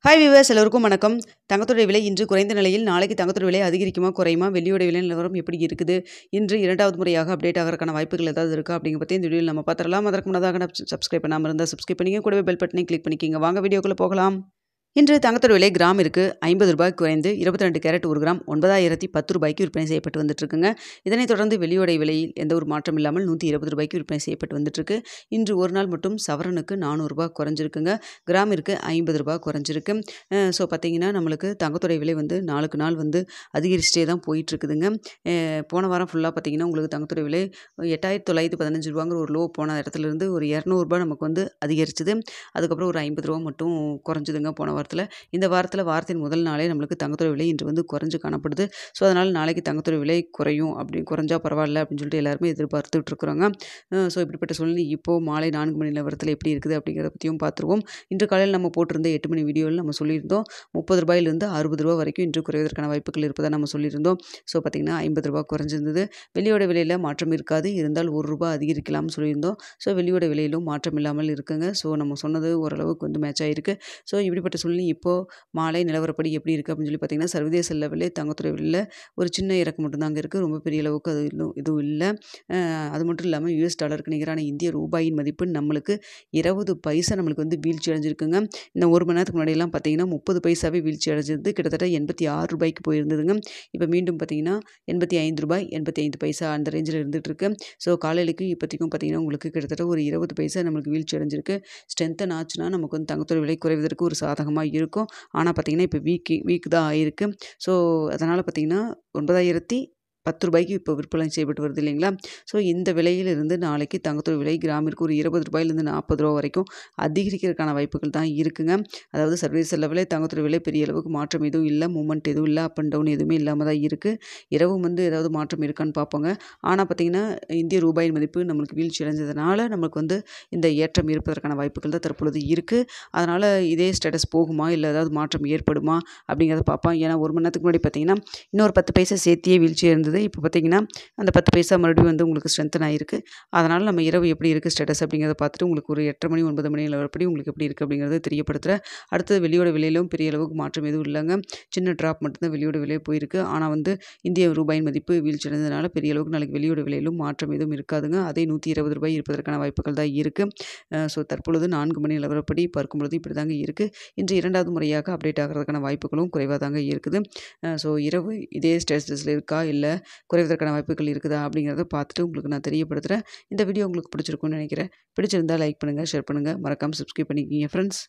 Hi viewers எல்லோருக்கும் வணக்கம். தங்கத்தோட விலை இன்று குறைந்த நிலையில் நாளைக்கு தங்கத்தோட விலை அதிகரிக்குமா குறையுமா? வெள்ளியோட விலை நிலவரம் எப்படி இருக்குது? இன்று இரண்டாவது முறையாக அப்டேட் ஆகிறதுக்கான வாய்ப்புகள் ஏதாவது இருக்கா? அப்படிங்கிற பற்றி இந்த வீடியோவில் நம்ம பார்த்துடலாம். அதற்கு முன்னதாக சப்ஸ்கிரைப் பண்ணாமல் இருந்தால் சப்ஸ்கிரைப் பண்ணிங்க, கூடவே பெல் பட்டனை கிளிக் பண்ணிக்கிங்க. வாங்க வீடியோக்குள்ளே போகலாம். இன்று தங்கத்தோட விலை கிராமிற்கு ₹50 குறைந்து 22 கேரட் 1 கிராம் 9,010 ரூபாய்க்கு விற்பனை செய்யப்பட்டு வந்துட்டுருக்குங்க. இதனைத் தொடர்ந்து வெள்ளியோட விலையில் எந்த ஒரு மாற்றம் இல்லாமல் ₹120 விற்பனை செய்யப்பட்டு வந்துட்டுருக்கு. இன்று ஒரு நாள் மட்டும் சவரனுக்கு ₹400 குறைஞ்சிருக்குங்க. கிராமிற்கு ₹50 குறைஞ்சிருக்கு. ஸோ பார்த்தீங்கன்னா நம்மளுக்கு தங்கத்தோட விலை வந்து நாளுக்கு நாள் வந்து அதிகரிச்சுட்டே தான் போயிட்டுருக்குதுங்க. போன வாரம் ஃபுல்லாக பார்த்தீங்கன்னா உங்களுக்கு தங்கத்தோட விலை ₹8,915 ஒரு லோ போன இடத்துலேருந்து ஒரு ₹200 நமக்கு வந்து அதிகரிச்சுது. அதுக்கப்புறம் ஒரு ₹50 மட்டும் குறைஞ்சிதுங்க போன வாரத்தில். இந்த வாரத்தில் வாரத்தின் முதல் நாளே நம்மளுக்கு தங்கத்தோட விலை இன்று வந்து குறைஞ்சு காணப்படுது. ஸோ அதனால் நாளைக்கு தங்கத்தோட விலை குறையும், அப்படி குறைஞ்சா பரவாயில்ல அப்படின்னு சொல்லிட்டு எல்லாருமே எதிர்பார்த்துட்டு இருக்கிறோங்க. ஸோ இப்படிப்பட்ட சூழ்நிலை இப்போது மாலை 4 மணி நிலவரத்தில் எப்படி இருக்குது அப்படிங்கிறத பற்றியும் பார்த்துருவோம். இன்று காலையில் நம்ம போட்டிருந்த 8 மணி வீடியோவில் நம்ம சொல்லியிருந்தோம் ₹30 ₹60 வரைக்கும் இன்று குறைவதற்கான வாய்ப்புகள் இருப்பதாக நம்ம சொல்லியிருந்தோம். ஸோ பார்த்திங்கன்னா ₹50 குறைஞ்சிருந்தது. வெள்ளியோட விலையில் மாற்றம் இருக்காது, இருந்தால் ₹1 அதிகரிக்கலாம்னு சொல்லியிருந்தோம். ஸோ வெள்ளியோட விலையிலும் மாற்றம் இல்லாமல் இருக்குங்க. ஸோ நம்ம சொன்னது ஓரளவுக்கு வந்து மேட்ச் ஆகிருக்கு. ஸோ இப்படிப்பட்ட சூழ்நிலை இப்போது மாலை நிலவரப்படி எப்படி இருக்குது அப்படின்னு சொல்லி பார்த்திங்கன்னா சர்வதேச லெவலில் தங்கத்தோட விலையில் ஒரு சின்ன இறக்கம் மட்டும்தாங்க இருக்குது. ரொம்ப பெரிய அளவுக்கு அது எதுவும் இல்லை. அது மட்டும் இல்லாமல் யூஎஸ் டாலருக்கு நிகரான இந்திய ரூபாயின் மதிப்பு நம்மளுக்கு 20 பைசா நம்மளுக்கு வந்து வீழ்ச்சி அடைஞ்சிருக்குங்க. இந்த ஒரு மணி நேரத்துக்கு முன்னாடியெல்லாம் பார்த்தீங்கன்னா 30 பைசாவே வீழ்ச்சி அடைஞ்சிருந்து கிட்டத்தட்ட ₹86 போயிருந்ததுங்க. இப்போ மீண்டும் பார்த்தீங்கன்னா ₹85 85 பைசா அந்த ரேஞ்சில் இருந்துகிட்டு இருக்கு. ஸோ காலையிலைக்கு இப்போதைக்கும் பார்த்தீங்கன்னா உங்களுக்கு கிட்டத்தட்ட ஒரு 20 பைசா நம்மளுக்கு வீழ்ச்சி அடைஞ்சிருக்கு. ஸ்ட்ரென்த்தன் ஆச்சுன்னா நமக்கு வந்து தங்கத்தோட விலை குறைவதற்கு ஒரு சாதகமாக இருக்கும். ஆனால் பார்த்தீங்கன்னா இப்போ வீக் தான் ஆயிருக்கு. ஸோ அதனால் பார்த்தீங்கன்னா ₹9,010 இப்போ விற்பனை செய்யப்பட்டு வருது இல்லைங்களா? ஸோ இந்த விலையிலிருந்து நாளைக்கு தங்கத்தோட விலை கிராமிற்கு ஒரு ₹20 ₹40 வரைக்கும் அதிகரிக்கிறதுக்கான வாய்ப்புகள் தான் இருக்குங்க. அதாவது சர்வதேச லெவலில் தங்கத்தோட விலை பெரிய அளவுக்கு மாற்றம் எதுவும் இல்லை, மூமெண்ட் எதுவும் இல்லை, அப் அண்ட் டவுன் எதுவுமே இல்லாமல் தான் இருக்குது. இரவும் வந்து ஏதாவது மாற்றம் இருக்கான்னு பார்ப்போங்க. ஆனால் பார்த்தீங்கன்னா இந்திய ரூபாயின் மதிப்பு நம்மளுக்கு வீழ்ச்சி அடைஞ்சதுனால நமக்கு வந்து இந்த ஏற்றம் இருப்பதற்கான வாய்ப்புகள் தான் தற்பொழுது இருக்குது. அதனால் இதே ஸ்டேட்டஸ் போகுமா இல்லை ஏதாவது மாற்றம் ஏற்படுமா அப்படிங்கிறத பார்ப்போம். ஏன்னா ஒரு மணி நேரத்துக்கு முன்னாடி பார்த்தீங்கன்னா இன்னொரு 10 பைசா சேர்த்தியே வீழ்ச்சி இருந்தது. இப்போ பார்த்தீங்கன்னா அந்த 10 பைசா மறுபடியும் வந்து உங்களுக்கு ஸ்ட்ரென்த்தன் ஆகிருக்கு. அதனால் நம்ம இரவு எப்படி இருக்குது ஸ்டேட்டஸ் அப்படிங்கிறத பார்த்துட்டு உங்களுக்கு ஒரு 8:30 மணி 9 மணி நிலவரப்படி உங்களுக்கு எப்படி இருக்குது அப்படிங்கிறத தெரியப்படுத்துகிறேன். அடுத்தது வெள்ளியோட விலையிலும் பெரிய அளவுக்கு மாற்றம் எதுவும் இல்லைங்க. சின்ன ட்ராப் மட்டும்தான் வெள்ளியோட விலை போயிருக்கு. ஆனால் வந்து இந்திய ரூபாயின் மதிப்பு வீழ்ச்சி அடைந்ததுனால பெரிய அளவுக்கு நாளைக்கு வெள்ளியோட விலையிலும் மாற்றம் எதுவும் இருக்காதுங்க. அதே ₹120 இருப்பதற்கான வாய்ப்புகள் தான் இருக்குது. ஸோ தற்பொழுது 4 மணி நிலவரப்படி பார்க்கும்பொழுது இப்படி தாங்க இருக்குது. இன்று இரண்டாவது முறையாக அப்டேட் ஆகிறதுக்கான வாய்ப்புகளும் குறைவாக தாங்க இருக்குது. ஸோ இரவு இதே ஸ்டேட்டஸில் இருக்கா இல்லை குறைவதற்கான வாய்ப்புகள் இருக்குதா அப்படிங்கிறத பார்த்துட்டு உங்களுக்கு நான் தெரியப்படுத்துகிறேன். இந்த வீடியோ உங்களுக்கு பிடிச்சிருக்கும்னு நினைக்கிறேன். பிடிச்சிருந்தால் லைக் பண்ணுங்கள், ஷேர் பண்ணுங்கள், மறக்காமல் சப்ஸ்கிரைப் பண்ணிக்கிங்க ஃப்ரெண்ட்ஸ்.